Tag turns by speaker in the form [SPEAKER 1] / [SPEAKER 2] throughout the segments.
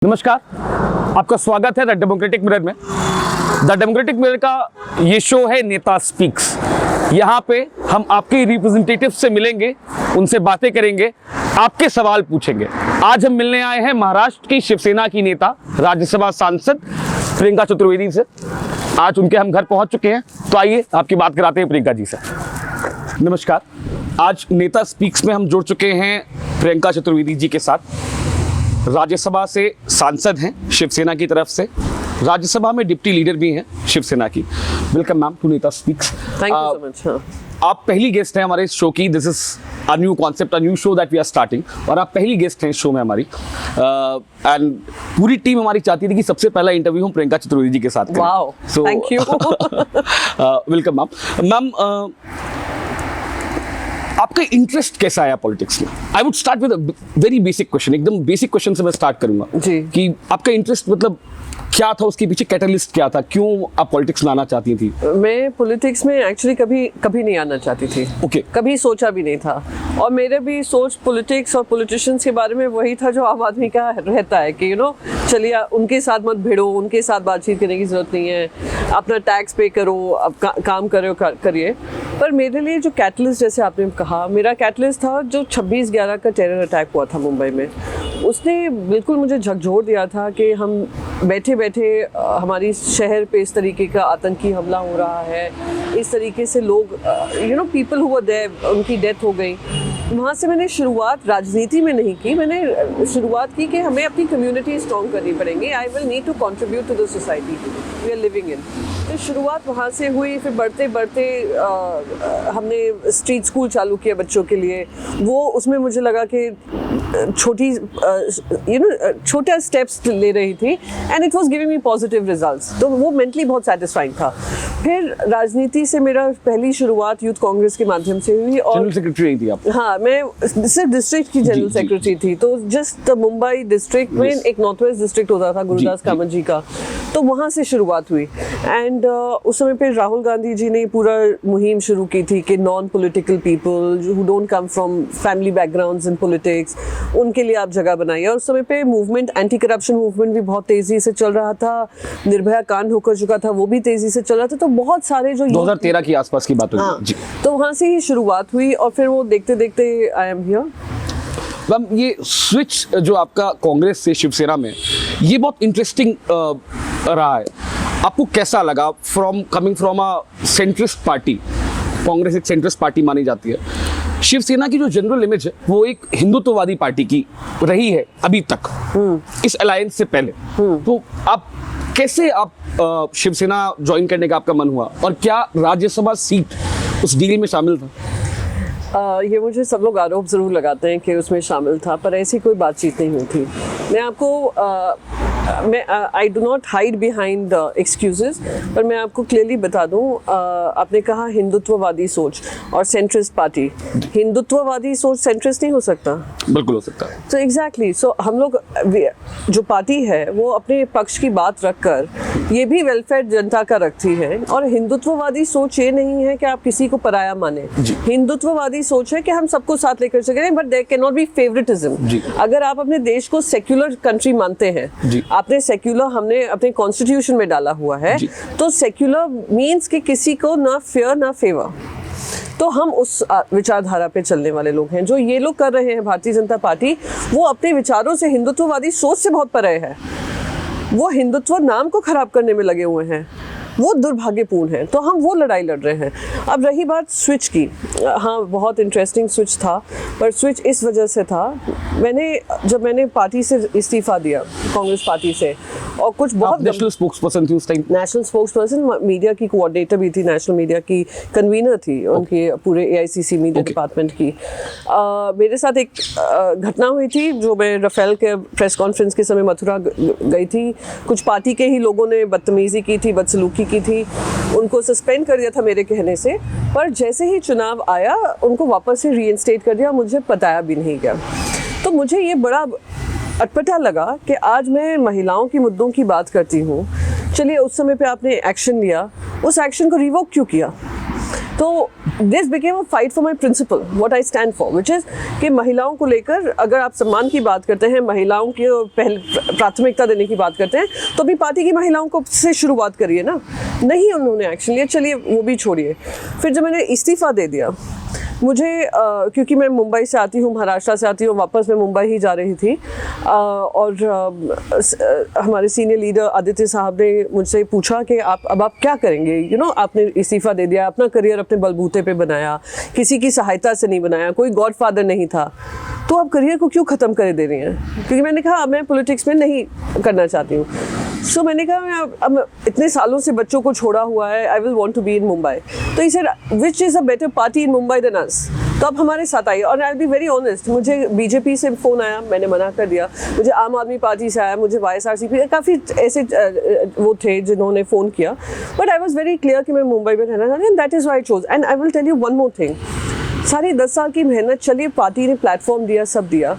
[SPEAKER 1] नमस्कार, आपका स्वागत है द डेमोक्रेटिक मिरर में। द डेमोक्रेटिक मिरर का ये शो है नेता स्पीक्स। यहाँ पे हम आपके रिप्रेजेंटेटिव से मिलेंगे, उनसे बातें करेंगे, आपके सवाल पूछेंगे। आज हम मिलने आए हैं महाराष्ट्र की शिवसेना की नेता, राज्यसभा सांसद प्रियंका चतुर्वेदी से। आज उनके हम घर पहुँच चुके हैं, तो आइए आपकी बात कराते हैं प्रियंका जी से। नमस्कार, आज नेता स्पीक्स में हम जुड़ चुके हैं प्रियंका चतुर्वेदी जी के साथ। राज्यसभा से सांसद हैं शिवसेना की तरफ से, राज्यसभा में डिप्टी लीडर भी हैं शिवसेना की। Welcome ma'am to Neta speaks.
[SPEAKER 2] Thank you so much.
[SPEAKER 1] आप पहली गेस्ट हैं हमारे इस शो की। This is a new concept, a new show that we are starting, और आप पहली गेस्ट हैं इस शो में हमारी। एंड पूरी टीम हमारी चाहती थी कि सबसे पहला इंटरव्यू हम प्रियंका चतुर्वेदी जी के साथ करें।
[SPEAKER 2] Wow, thank you.
[SPEAKER 1] Welcome ma'am. आपका इंटरेस्ट कैसा आया पॉलिटिक्स में? I would start with very basic question, एकदम बेसिक क्वेश्चन से मैं स्टार्ट करूंगा
[SPEAKER 2] जी।
[SPEAKER 1] कि आपका इंटरेस्ट मतलब क्या था, उसके पीछे कैटलिस्ट क्या था, क्यों आप पॉलिटिक्स में आना चाहती थी?
[SPEAKER 2] मैं पॉलिटिक्स में एक्चुअली कभी नहीं आना चाहती थी।
[SPEAKER 1] Okay.
[SPEAKER 2] कभी सोचा भी नहीं था, और मेरे भी सोच पॉलिटिक्स और पॉलिटिशियंस के बारे में वही था जो आम आदमी का रहता है कि चलिए उनके साथ मत भिड़ो, उनके साथ बातचीत करने की जरूरत नहीं है, अपना टैक्स पे करो, अब काम करिए। पर मेरे लिए जो कैटलिस्ट, जैसे आपने कहा, मेरा कैटलिस्ट था जो 26/11 का टेरर अटैक हुआ था मुंबई में। उसने बिल्कुल मुझे झकझोर दिया था कि हम बैठे बैठे हमारी शहर पे इस तरीके का आतंकी हमला हो रहा है, इस तरीके से लोग पीपल हु वर देयर, उनकी डेथ हो गई। वहाँ से मैंने शुरुआत राजनीति में नहीं की, मैंने शुरुआत की कि हमें अपनी कम्युनिटी स्ट्रॉन्ग करनी पड़ेंगी। I will need to contribute to the society we are living in. तो शुरुआत वहाँ से हुई। फिर बढ़ते बढ़ते हमने स्ट्रीट स्कूल चालू किया बच्चों के लिए। वो उसमें मुझे लगा कि छोटा स्टेप्स ले रही थी, and it was giving me positive results. तो वो मेंटली बहुत सेटिस्फाइंग था। फिर राजनीति से मेरा पहली शुरुआत यूथ कांग्रेस के माध्यम से हुई। और
[SPEAKER 1] जनरल सेक्रेटरी थी आप?
[SPEAKER 2] हाँ, मैं सिर्फ डिस्ट्रिक्ट की जनरल सेक्रेटरी थी। तो जस्ट मुंबई डिस्ट्रिक्ट में एक नॉर्थ वेस्ट डिस्ट्रिक्ट होता था गुरुदास कामत जी का, तो वहाँ से शुरुआत हुई। एंड उस समय पे राहुल गांधी जी ने पूरा मुहिम शुरू की थी कि non political people who don't come from family backgrounds in politics, उनके लिए आप जगह बनाइए। और उस समय पे मूवमेंट, एंटी करप्शन मूवमेंट भी बहुत तेजी से चल रहा था। निर्भया कांड होकर चुका था, वो भी तेजी से चल रहा था। तो बहुत सारे जो
[SPEAKER 1] 2013 की आसपास की बात हुई।
[SPEAKER 2] हाँ,
[SPEAKER 1] जी।
[SPEAKER 2] तो वहाँ से ही शुरुआत हुई, और फिर वो देखते देखते आई एम हियर।
[SPEAKER 1] मैम, ये स्विच जो आपका कांग्रेस से शिवसेना में, ये बहुत इंटरेस्टिंग रहा है। आपको कैसा लगा coming from a centrist party? Congress एक सेंट्रिस्ट पार्टी मानी जाती है। शिवसेना की जो जनरल इमेज है वो एक हिंदुत्ववादी पार्टी की रही है अभी तक, इस अलायंस से पहले। तो आप कैसे शिवसेना ज्वाइन करने का आपका मन हुआ, और क्या राज्यसभा सीट उस डील में शामिल था?
[SPEAKER 2] ये मुझे सब लोग आरोप ज़रूर लगाते हैं कि उसमें शामिल था, पर ऐसी कोई बातचीत नहीं हुई थी। मैं आपको आई do not hide behind excuses, पर मैं आपको क्लियरली बता दूं। आपने कहा हिंदुत्ववादी सोच और सेंट्रिस्ट पार्टी। हिंदुत्ववादी सोच सेंट्रिस्ट नहीं हो सकता?
[SPEAKER 1] बिल्कुल हो सकता है।
[SPEAKER 2] तो एग्जैक्टली, सो हम लोग जो पार्टी है वो अपने पक्ष की बात रखकर ये भी वेलफेयर जनता का रखती है। और हिंदुत्ववादी सोच ये नहीं है कि आप किसी को पराया माने। हिंदुत्ववादी सोच है कि हम सबको साथ लेकर चलें, but there can not be favouritism. अगर आप अपने देश को सेक्युलर कंट्री मानते हैं, आपने सेक्युलर, हमने अपने कॉन्स्टिट्यूशन में डाला हुआ है, तो सेक्युलर मीन्स कि किसी को ना फेयर ना फेवर। तो हम उस विचारधारा पे चलने वाले लोग हैं। जो ये लोग कर रहे हैं भारतीय जनता पार्टी, वो अपने विचारों से, हिंदुत्ववादी सोच से बहुत परे है। वो हिंदुत्व नाम को खराब करने में लगे हुए हैं, वो दुर्भाग्यपूर्ण है। तो हम वो लड़ाई लड़ रहे हैं। अब रही बात स्विच की, हाँ, बहुत इंटरेस्टिंग स्विच था, पर स्विच इस वजह से था, जब मैंने पार्टी से इस्तीफा दिया, कांग्रेस पार्टी से, और कुछ बहुत
[SPEAKER 1] नेशनल स्पोक्सपर्सन थी उस टाइम?
[SPEAKER 2] नेशनल स्पोक्सपर्सन, मीडिया की कोऑर्डिनेटर भी थी, नेशनल मीडिया की कन्वीनर थी, उनके पूरे AICC मीडिया डिपार्टमेंट की। मेरे साथ एक घटना हुई थी, जो मैं राफेल के प्रेस कॉन्फ्रेंस के समय मथुरा गई थी। कुछ पार्टी के ही लोगों ने बदतमीजी की थी, बदसलूकी की थी, उनको सस्पेंड कर दिया था मेरे कहने से। पर जैसे ही चुनाव आया, उनको वापस से रीइंस्टेट कर दिया, मुझे बताया भी नहीं गया। तो मुझे ये बड़ा अटपटा लगा कि आज मैं महिलाओं की मुद्दों की बात करती हूँ। चलिए, उस समय पे आपने एक्शन लिया, उस एक्शन को रिवोक क्यों किया? तो this became a fight for my principle, what I stand for, which is कि महिलाओं को लेकर अगर आप सम्मान की बात करते हैं, महिलाओं की पहले प्राथमिकता देने की बात करते हैं, तो अपनी पार्टी की महिलाओं को से शुरुआत करिए ना। नहीं उन्होंने एक्शन लिया, चलिए वो भी छोड़िए। फिर जब मैंने इस्तीफ़ा दे दिया, मुझे क्योंकि मैं मुंबई से आती हूँ, महाराष्ट्र से आती हूँ, वापस मैं मुंबई ही जा रही थी, और हमारे सीनियर लीडर आदित्य साहब ने मुझसे पूछा कि अब आप क्या करेंगे, यू नो आपने इस्तीफ़ा दे दिया, अपना करियर अपने बलबूते पे बनाया, किसी की सहायता से नहीं बनाया, कोई गॉडफादर नहीं था, तो आप करियर को क्यों ख़त्म कर दे रही हैं? क्योंकि मैंने कहा मैं पॉलिटिक्स में नहीं करना चाहती हूँ। सो मैंने कहा मैं अब इतने सालों से बच्चों को छोड़ा हुआ है, I will want to be in Mumbai. तो he said which is a better party in Mumbai than us, तो आप हमारे साथ आइए। और I will be very honest, मुझे बीजेपी से फ़ोन आया, मैंने मना कर दिया, मुझे आम आदमी पार्टी से आया, मुझे YSRCP, काफ़ी ऐसे वो थे जिन्होंने फ़ोन किया, but I was very clear कि मैं मुंबई में रहना चाहती हूँ, that is why I chose. And I will tell you one more thing, सारी 10 साल की मेहनत, चलिए पार्टी ने प्लेटफॉर्म दिया, सब दिया,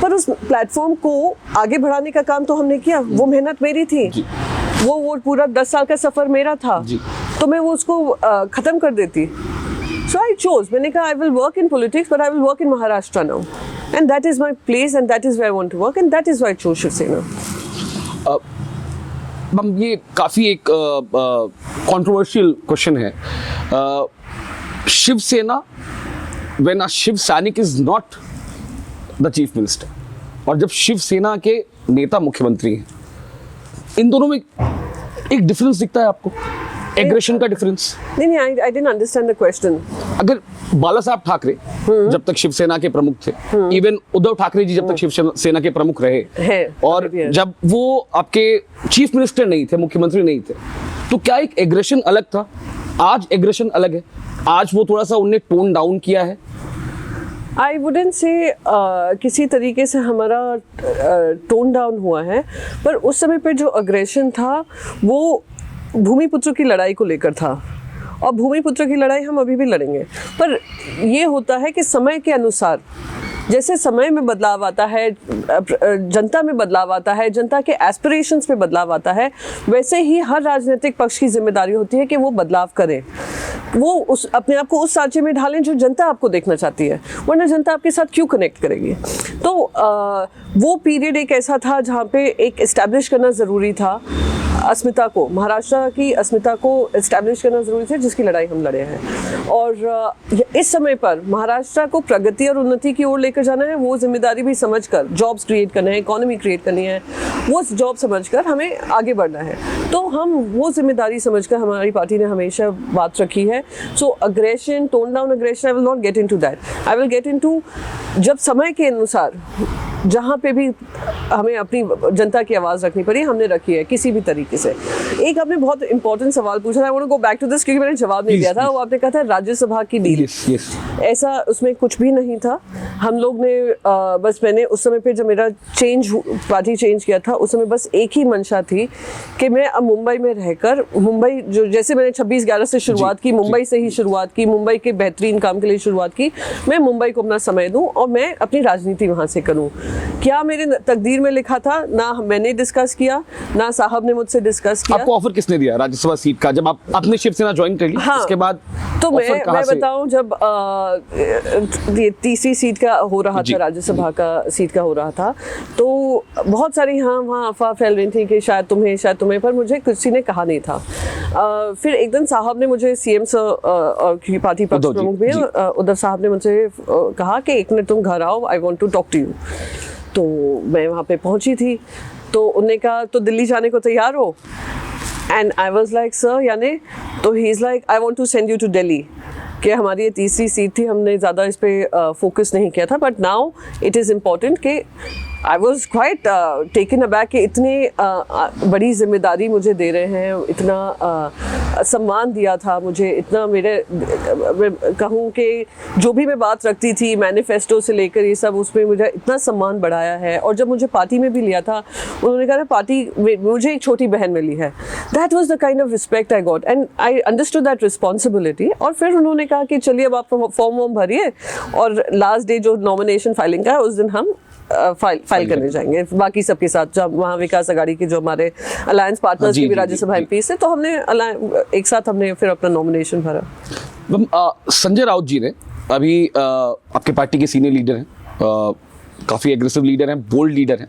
[SPEAKER 2] पर उस प्लेटफॉर्म को आगे बढ़ाने का काम तो हमने किया, वो मेहनत मेरी थी, वो पूरा 10 साल का सफ़र मेरा था, तो मैं वो उसको ख़त्म कर देती। सो आई चोज, मैंने कहा I will work in politics, but I will work in Maharashtra now, and that is my place and that is where I want to work, and that is why I chose Shiv Sena.
[SPEAKER 1] Ma'am ये काफ़ी एक controversial question है। Shiv Sena, when a Shiv सैनिक is not the chief minister, और जब शिवसेना के नेता मुख्यमंत्री हैं, इन दोनों में एक डिफरेंस दिखता है आपको, एग्रेशन का डिफरेंस?
[SPEAKER 2] नहीं, I didn't understand the question.
[SPEAKER 1] अगर बाला साहब ठाकरे जब तक शिवसेना के प्रमुख थे, इवन उद्धव ठाकरे जी जब तक शिवसेना के प्रमुख रहे, और जब वो आपके चीफ मिनिस्टर नहीं थे, मुख्यमंत्री नहीं थे, तो क्या एक एग्रेशन अलग था? आज एग्रेशन अलग है, आज वो थोड़ा सा उनने टोन डाउन किया है?
[SPEAKER 2] आई वुडेंट से किसी तरीके से हमारा टोन डाउन हुआ है, पर उस समय पे जो अग्रेशन था वो भूमिपुत्र की लड़ाई को लेकर था, और भूमिपुत्र की लड़ाई हम अभी भी लड़ेंगे। पर ये होता है कि समय के अनुसार, जैसे समय में बदलाव आता है, जनता में बदलाव आता है, जनता के एस्पिरेशंस में बदलाव आता है, वैसे ही हर राजनीतिक पक्ष की जिम्मेदारी होती है कि वो बदलाव करें, वो उस अपने आप को उस सांचे में ढालें जो जनता आपको देखना चाहती है, वरना जनता आपके साथ क्यों कनेक्ट करेगी। तो वो पीरियड एक ऐसा था जहाँ पे एक इस्टेब्लिश करना ज़रूरी था, अस्मिता को, महाराष्ट्र की अस्मिता को इस्टेब्लिश करना ज़रूरी था, जिसकी लड़ाई हम लड़े हैं। और इस समय पर महाराष्ट्र को प्रगति और उन्नति की ओर लेकर जाना है, वो जिम्मेदारी भी समझकर, जॉब्स क्रिएट करना है, इकोनॉमी क्रिएट करनी है, वो जॉब समझकर हमें आगे बढ़ना है। तो हम वो जिम्मेदारी समझकर हमारी पार्टी ने हमेशा बात रखी है। So aggression, tone down aggression, I will not get into that. I will get into जब समय के अनुसार जहाँ पे भी हमें अपनी जनता की आवाज़ रखनी पड़ी, हमने रखी है किसी भी तरीके से। एक आपने बहुत इंपॉर्टेंट सवाल पूछा था, I want to go back to this, क्योंकि मैंने जवाब नहीं दिया था। वो आपने कहा था राज्यसभा की डील, ऐसा उसमें कुछ भी नहीं था। हम लोग ने बस, मैंने उस समय पे जब मेरा पार्टी चेंज किया था, उस समय बस एक ही मंशा थी कि मैं अब मुंबई में रहकर, मुंबई जो जैसे मैंने 26/11 से शुरुआत की, मुंबई से ही शुरुआत की, मुंबई के बेहतरीन काम के लिए शुरुआत की, मैं मुंबई को अपना समय दूँ और मैं अपनी राजनीति वहाँ से करूँ। क्या मेरे तकदीर में लिखा था, ना मैंने डिस्कस किया, ना साहब ने मुझसे डिस्कस किया।
[SPEAKER 1] आपको ऑफर किसने दिया राज्यसभा सीट का जब आप अपने शिवसेना ज्वाइन कर ली?
[SPEAKER 2] हाँ,
[SPEAKER 1] उसके बाद
[SPEAKER 2] तो मैं बताऊं, जब ये तीसरी सीट का हो रहा था, राज्यसभा का सीट का हो रहा था, तो बहुत सारी वहाँ अफवाह फैल रही थी कि शायद तुम्हें, पर मुझे किसी ने कहा नहीं था। फिर एक दिन साहब ने मुझे, CM सर, पार्टी पक्ष प्रमुख भी उद्धव साहब ने मुझसे कहा कि एक मिनट तुम घर आओ, I want to talk to you. तो मैं वहाँ पे पहुँची थी, तो उन्होंने कहा तो दिल्ली जाने को तैयार हो? And I was like sir, यानी? तो he is like I want to send you to Delhi, कि हमारी ये तीसरी सीट थी, हमने ज़्यादा इस पर फोकस नहीं किया था, but now it is important कि I was quite taken aback कि इतनी बड़ी जिम्मेदारी मुझे दे रहे हैं, इतना सम्मान दिया था मुझे, इतना मेरे कहूँ कि जो भी मैं बात रखती थी, मैनिफेस्टो से लेकर ये सब, उसमें मुझे इतना सम्मान बढ़ाया है। और जब मुझे पार्टी में भी लिया था, उन्होंने कहा पार्टी मुझे एक छोटी बहन मिली है, that was the kind of respect I got, and I understood that responsibility. और फिर उन्होंने कहा कि चलिए अब आप फॉर्म वॉर्म भरिए, और लास्ट डे जो नॉमिनेशन फाइलिंग का है, उस दिन हम फाइल करने जाएंगे बाकी सबके साथ, जब वहाँ विकास अघाड़ी के जो हमारे अलायंस पार्टनर्स की भी राज्यसभा MP से, तो हमने एक साथ हमने फिर अपना नॉमिनेशन भरा।
[SPEAKER 1] संजय राउत जी ने अभी आपके पार्टी के सीनियर लीडर हैं, काफ़ी एग्रेसिव लीडर हैं, बोल्ड लीडर हैं,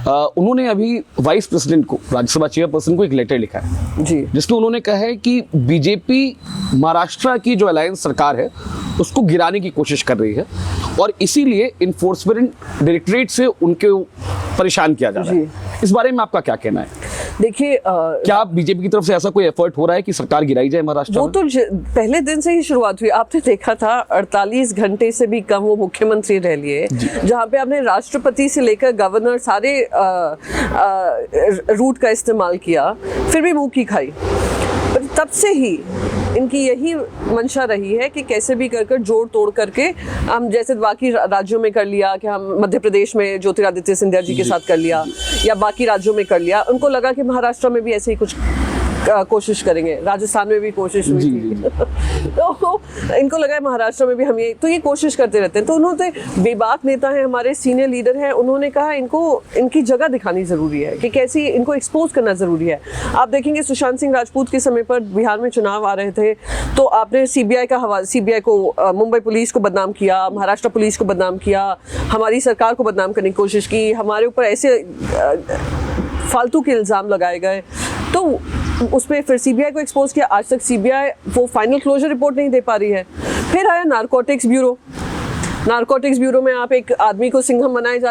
[SPEAKER 1] उन्होंने अभी वाइस प्रेसिडेंट को, राज्यसभा चेयरपर्सन को एक लेटर लिखा है
[SPEAKER 2] जी,
[SPEAKER 1] जिसमें उन्होंने कहा है कि बीजेपी महाराष्ट्र की जो अलायंस सरकार है उसको गिराने की कोशिश कर रही है और इसीलिए इन्फोर्समेंट डायरेक्टरेट से उनके परेशान किया जा रहा है। इस बारे में आपका क्या कहना है?
[SPEAKER 2] देखिए
[SPEAKER 1] क्या बीजेपी की तरफ से ऐसा कोई एफर्ट हो रहा है कि सरकार गिराई जाए महाराष्ट्र
[SPEAKER 2] वो
[SPEAKER 1] में?
[SPEAKER 2] तो पहले दिन से ही शुरुआत हुई। आपने देखा था 48 घंटे से भी कम वो मुख्यमंत्री रह लिए, जहाँ पे आपने राष्ट्रपति से लेकर गवर्नर सारे रूट का इस्तेमाल किया, फिर भी मुंह की खाई। पर तब से ही इनकी यही मंशा रही है कि कैसे भी कर जोड़ तोड़ करके हम, जैसे बाकी राज्यों में कर लिया कि हम मध्य प्रदेश में ज्योतिरादित्य सिंधिया जी के साथ कर लिया या बाकी राज्यों में कर लिया, उनको लगा कि महाराष्ट्र में भी ऐसे ही कुछ कोशिश करेंगे, राजस्थान में भी कोशिश हुई थी तो इनको लगा है महाराष्ट्र में भी हम ये कोशिश करते रहते हैं। तो उन्होंने, बेबाक नेता हैं हमारे, सीनियर लीडर हैं, उन्होंने कहा इनको इनकी जगह दिखानी जरूरी है कि कैसी इनको एक्सपोज करना जरूरी है। आप देखेंगे सुशांत सिंह राजपूत के समय पर बिहार में चुनाव आ रहे थे तो आपने सीबीआई को, मुंबई पुलिस को बदनाम किया, महाराष्ट्र पुलिस को बदनाम किया, हमारी सरकार को बदनाम करने की कोशिश की, हमारे ऊपर ऐसे फालतू के इल्ज़ाम लगाए गए, तो उसमें फिर सीबीआई को एक्सपोज किया। आज तक सीबीआई वो फाइनल क्लोजर रिपोर्ट नहीं दे पा रही है। फिर आया नारकोटिक्स ब्यूरो में आप एक आदमी को सिंघम बनाए जा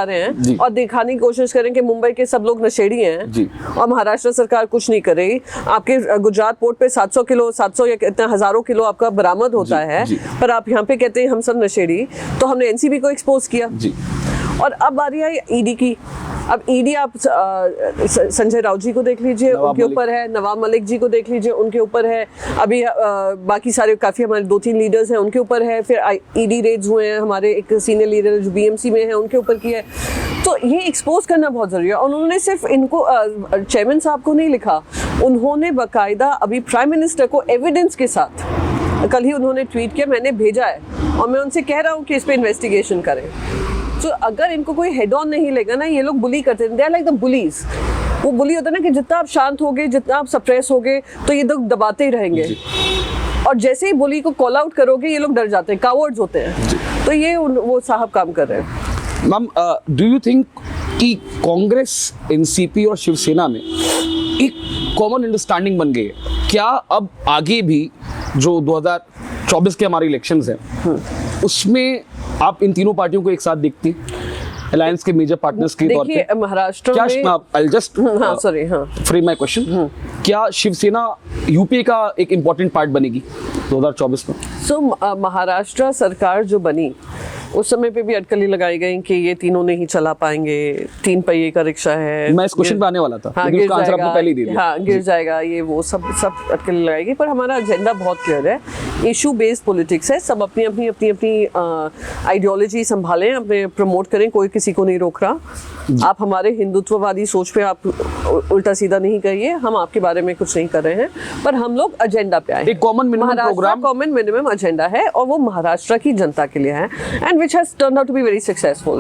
[SPEAKER 2] रहे हैं और दिखाने की कोशिश करें कि मुंबई के सब लोग नशेड़ी हैं और महाराष्ट्र सरकार कुछ नहीं कर रही। आपके गुजरात पोर्ट पे 700 या इतना हजारों किलो आपका बरामद होता है, पर आप यहाँ पे कहते हैं हम सब नशेड़ी। तो हमने एनसीबी को एक्सपोज किया और अब बारी आई ईडी की। अब ईडी आप संजय राउत जी को देख लीजिए, उनके ऊपर है, नवाब मलिक जी को देख लीजिए, उनके ऊपर है, अभी बाकी सारे काफ़ी हमारे 2-3 लीडर्स हैं उनके ऊपर है, फिर ईडी रेड्स हुए हैं, हमारे एक सीनियर लीडर जो बीएमसी में है उनके ऊपर की है। तो ये एक्सपोज करना बहुत ज़रूरी है। और उन्होंने सिर्फ इनको चेयरमैन साहब को नहीं लिखा, उन्होंने बाकायदा अभी प्राइम मिनिस्टर को एविडेंस के साथ, कल ही उन्होंने ट्वीट किया, मैंने भेजा है और मैं उनसे कह रहा हूँ कि इस पर इन्वेस्टिगेशन करें। तो अगर इनको कोई हेड ऑन नहीं लेगा ना, ये लोग बुली करते हैं, they are like the bullies. वो बुली होता है ना कि जितना आप शांत होगे, जितना आप सप्रेस होगे तो ये लोग दबाते ही रहेंगे, और जैसे ही बुली को कॉल आउट करोगे ये लोग डर जाते हैं, कावर्ड्स होते हैं। तो ये वो साहब काम कर रहे हैं।
[SPEAKER 1] मैम, डू यू थिंक कि कांग्रेस, एनसीपी और शिवसेना में एक कॉमन अंडरस्टैंडिंग बन गई है? क्या अब आगे भी जो 2024 के हमारे इलेक्शंस हैं उसमें आप इन तीनों पार्टियों को एक साथ देखती अलायंस के मेजर पार्टनर्स के तौर पे?
[SPEAKER 2] देखिए महाराष्ट्र में,
[SPEAKER 1] I'll just frame my question, क्या शिवसेना यूपी का एक इम्पोर्टेंट पार्ट बनेगी 2024 में?
[SPEAKER 2] महाराष्ट्र सरकार जो बनी उस समय पे भी अटकलें लगाई गई कि ये तीनों नहीं चला पाएंगे, 3 पहिए का रिक्शा है।
[SPEAKER 1] मैं इस क्वेश्चन पे आने वाला था, लेकिन उसका आंसर आपने पहले ही दे दिया।
[SPEAKER 2] हाँ, गिर जाएगा, ये वो सब अटकलें लगाई गई। पर हमारा एजेंडा बहुत क्लियर है, इशू बेस्ड पॉलिटिक्स है। सब अपनी आइडियोलॉजी संभालें, अपने प्रमोट करें, कोई किसी को नहीं रोक रहा। आप हमारे हिंदुत्ववादी सोच पे आप उल्टा सीधा नहीं कहिए, हम आपके बारे में कुछ नहीं कर रहे हैं, पर हम लोग एजेंडा पे आए।
[SPEAKER 1] एक common minimum programme,
[SPEAKER 2] common minimum agenda है और वो महाराष्ट्र की जनता के लिए है, and which has turned out to be very successful.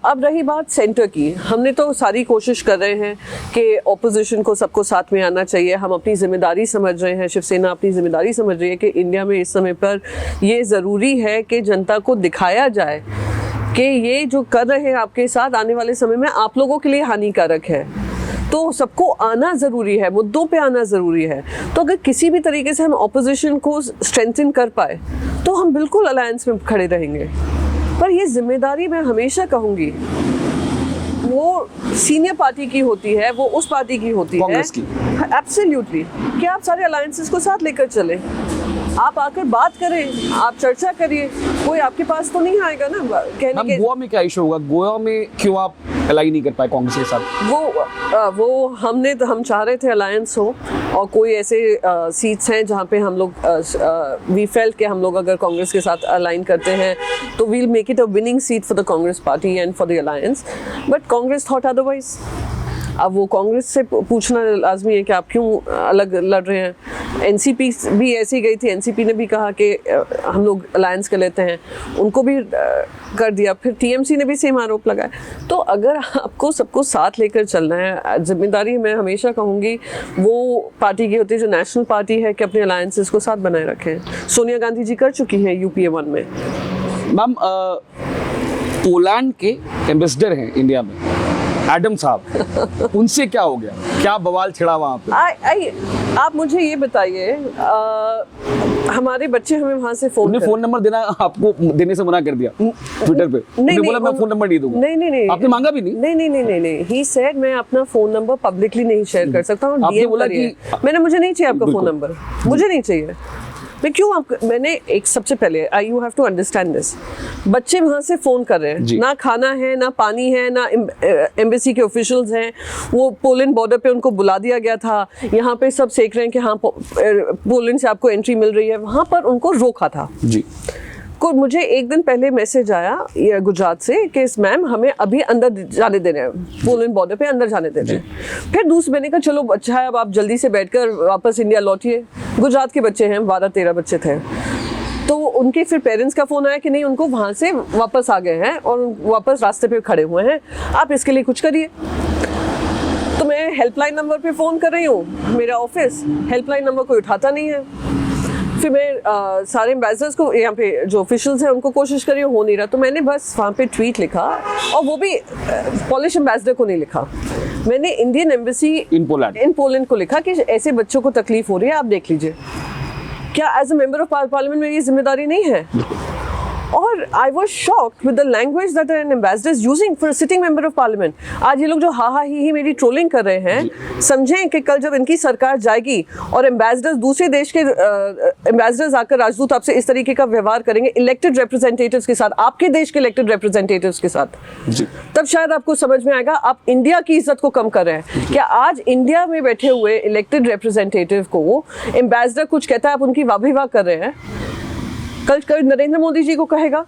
[SPEAKER 2] अब रही बात सेंटर की, हमने तो सारी कोशिश कर रहे हैं कि ऑपोजिशन को सबको साथ में आना चाहिए। हम अपनी जिम्मेदारी समझ रहे हैं, शिवसेना अपनी जिम्मेदारी समझ रही है कि इंडिया में इस समय पर ये ज़रूरी है कि जनता को दिखाया जाए कि ये जो कर रहे हैं आपके साथ, आने वाले समय में आप लोगों के लिए हानिकारक है। तो सबको आना ज़रूरी है, मुद्दों पे आना ज़रूरी है। तो अगर किसी भी तरीके से हम ऑपोजिशन को स्ट्रेंथन कर पाए तो हम बिल्कुल अलायंस में खड़े रहेंगे। पर ये जिम्मेदारी मैं हमेशा कहूँगी वो सीनियर पार्टी की होती है, वो उस पार्टी की होती है, एब्सोल्युटली, कि आप सारे अलायंसेस को साथ लेकर चलें, आप आकर बात करें, आप चर्चा करिए। कोई आपके पास तो नहीं आएगा ना कहने के।
[SPEAKER 1] गोवा में क्या इशू होगा? गोवा में क्यों आप अलाइन नहीं कर पाए कांग्रेस के साथ?
[SPEAKER 2] वो हम चाह रहे थे अलायंस हो, और कोई ऐसे सीट्स हैं जहाँ पे हम लोग वी फेल्ट कि हम लोग अगर कांग्रेस के साथ अलाइन करते हैं तो we'll make it a winning seat for the Congress party and for the alliance, but Congress thought otherwise. अब वो कांग्रेस से पूछना लाजमी है कि आप क्यों अलग लड़ रहे हैं। एनसीपी भी ऐसी गई थी, एनसीपी ने भी कहा कि हम लोग अलायंस कर लेते हैं, उनको भी कर दिया। फिर टीएमसी ने भी सेम आरोप लगाया। तो अगर आपको सबको साथ लेकर चलना है, जिम्मेदारी मैं हमेशा कहूँगी वो पार्टी की होती है जो नेशनल पार्टी है कि अपने अलायंसेस को साथ बनाए रखें। सोनिया गांधी जी कर चुकी हैं यूपीए 1 में।
[SPEAKER 1] मैम, पोलैंड के एम्बेसडर हैं इंडिया में, एडम साहब, उनसे क्या हो गया, क्या बवाल छिड़ा वहाँ पे?
[SPEAKER 2] आप मुझे ये बताइए, हमारे बच्चे हमें वहाँ से
[SPEAKER 1] उन्हें फोन नंबर देना आपको देने से मना कर दिया ट्विटर पे। उन्होंने बोला मैं फोन नंबर नहीं दूंगा।
[SPEAKER 2] नहीं,
[SPEAKER 1] आपने मांगा भी नहीं?
[SPEAKER 2] नहीं, ही सेड मैं अपना फोन नंबर पब्लिकली नहीं शेयर कर सकता हूँ।
[SPEAKER 1] आपने बोला कि
[SPEAKER 2] मुझे नहीं चाहिए आपका फोन नंबर, मुझे नहीं चाहिए। मैं क्यों मैंने एक सबसे पहले you have to understand this, बच्चे वहाँ से फ़ोन कर रहे हैं, ना खाना है, ना पानी है, ना एम्बेसी के ऑफिशियल्स हैं। वो पोलैंड बॉर्डर पे उनको बुला दिया गया था, यहाँ पे सब सेक रहे हैं कि हाँ पोलैंड से आपको एंट्री मिल रही है, वहाँ पर उनको रोका था जी। को मुझे एक दिन पहले मैसेज आया गुजरात से कि मैम हमें अभी अंदर जाने देना है, पोलैंड बॉर्डर पे अंदर जाने देना है। फिर दूसरे मैंने कहा चलो अच्छा है, अब आप जल्दी से बैठकर वापस इंडिया लौटिए। गुजरात के बच्चे हैं, 12-13 बच्चे थे, तो उनके फिर पेरेंट्स का फ़ोन आया कि नहीं उनको वहाँ से वापस आ गए हैं और वापस रास्ते पे खड़े हुए हैं, आप इसके लिए कुछ करिए। तो मैं हेल्पलाइन नंबर पे फ़ोन कर रही हूँ, मेरा ऑफिस हेल्पलाइन नंबर कोई उठाता नहीं है। फिर मैं सारे एम्बेसडर्स को यहाँ पे जो ऑफिशियल्स हैं उनको कोशिश करी, हो नहीं रहा। तो मैंने बस वहाँ पे ट्वीट लिखा, और वो भी पॉलिश एम्बेसडर को नहीं लिखा, मैंने इंडियन एम्बेसी इन पोलैंड को लिखा कि ऐसे बच्चों को तकलीफ हो रही है, आप देख लीजिए। क्या as a member of parliament मेरी जिम्मेदारी नहीं है? और I was shocked with the language that an ambassador is using for sitting member of parliament. आज ये लोग जो हा ही मेरी ट्रोलिंग कर रहे हैं, समझें कि कल जब इनकी सरकार जाएगी और एम्बेसडर्स दूसरे देश के एम्बेसडर्स आकर राजदूत आपसे इस तरीके का व्यवहार करेंगे इलेक्टेड रिप्रेजेंटेटिव्स के साथ, आपके देश के इलेक्टेड रिप्रेजेंटेटिव्स के साथ, तब शायद आपको समझ में आएगा आप इंडिया की इज्जत को कम कर रहे हैं। क्या आज इंडिया में बैठे हुए इलेक्टेड रिप्रेजेंटेटिव को एम्बेसडर कुछ कहता है, आप उनकी वाह वाह कर रहे हैं? कल नरेंद्र मोदी जी को कहेगा,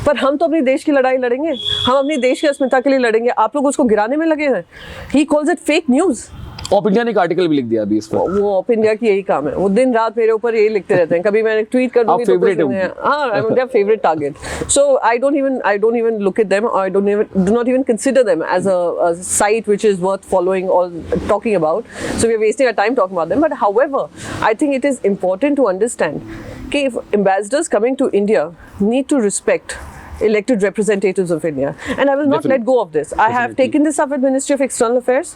[SPEAKER 2] पर हम तो अपने देश की लड़ाई लड़ेंगे, हम अपने देश की अस्मिता के लिए लड़ेंगे, आप लोग उसको गिराने में लगे हैं। He calls it fake news.
[SPEAKER 1] Op India ने एक आर्टिकल भी लिख दिया अभी इस पर।
[SPEAKER 2] वो ऑप इंडिया की यही काम है, वो दिन रात मेरे ऊपर यही लिखते रहते हैं। कभी मैंने ट्वीट कर दूंगी तो हाँ, I am their favourite target. So I don't even look at them, I do not even consider them as a site which is worth following और talking about. So we are wasting our time talking about them, but however I think it is important to understand कि if ambassadors coming to India need to respect elected representatives of India, and I will not let go of this. I have taken this up with Ministry of External Affairs,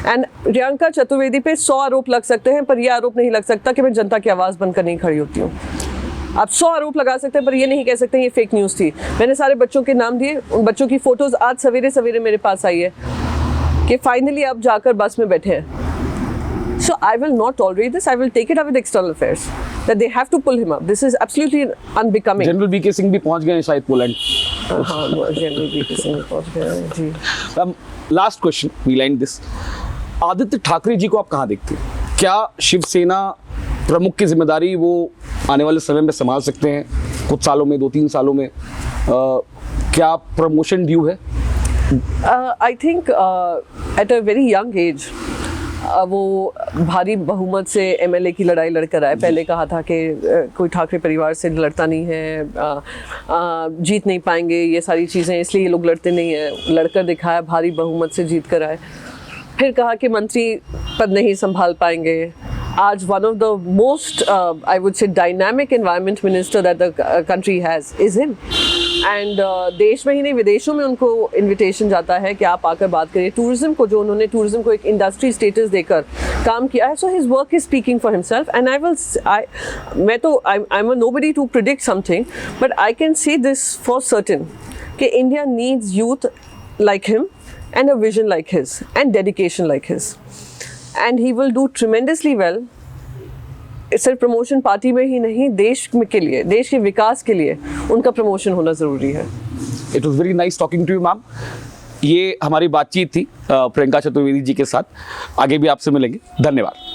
[SPEAKER 2] and Priyanka Chaturvedi पे 100 आरोप लग सकते हैं, पर ये आरोप नहीं लग सकता कि मैं जनता की आवाज़ बनकर नहीं खड़ी होती हूँ। आप 100 आरोप लगा सकते हैं, पर ये नहीं कह सकते ये फेक न्यूज़ थी। मैंने सारे बच्चों के नाम दिए, उन बच्चों की फ़ोटोज़ आज सवेरे सवेरे मेरे पास आई है कि फाइनली आप जाकर बस में बैठे हैं। So I will not tolerate this. I will take it up with External Affairs that they have to pull him up. This is absolutely unbecoming.
[SPEAKER 1] General VK Singh भी पहुंच गए हैं शायद पोलैंड।
[SPEAKER 2] हाँ, जनरल वीके सिंह भी पहुंच गए हैं जी।
[SPEAKER 1] Last question, we line this, Aditya Thackeray ji को आप कहाँ देखते हैं? क्या शिवसेना प्रमुख की जिम्मेदारी वो आने वाले समय में संभाल सकते हैं, कुछ सालों में, 2-3 सालों में? क्या प्रमोशन ड्यू है?
[SPEAKER 2] I think at a very young age वो भारी बहुमत से एमएलए की लड़ाई लड़कर आए। पहले कहा था कि कोई ठाकरे परिवार से लड़ता नहीं है, जीत नहीं पाएंगे, ये सारी चीज़ें, इसलिए ये लोग लड़ते नहीं हैं। लड़कर दिखाया, भारी बहुमत से जीत कर आए। फिर कहा कि मंत्री पद नहीं संभाल पाएंगे। आज one of the most I would say dynamic environment minister that the country has is him. And देश में ही नहीं, विदेशों में उनको इनविटेशन जाता है कि आप आकर बात करिए। टूरिज्म को, जो उन्होंने टूरिज्म को एक इंडस्ट्री स्टेटस देकर काम किया है, so his work is speaking for himself. And मैं तो I am nobody to predict something, but I can say this for certain कि India needs youth like him and a vision like his and dedication like his, and he will do tremendously well. सिर्फ promotion party में ही नहीं, देश के लिए, देश के विकास के लिए उनका प्रमोशन होना ज़रूरी है।
[SPEAKER 1] It was very nice talking to you, ma'am. ये हमारी बातचीत थी प्रियंका चतुर्वेदी जी के साथ। आगे भी आपसे मिलेंगे। धन्यवाद।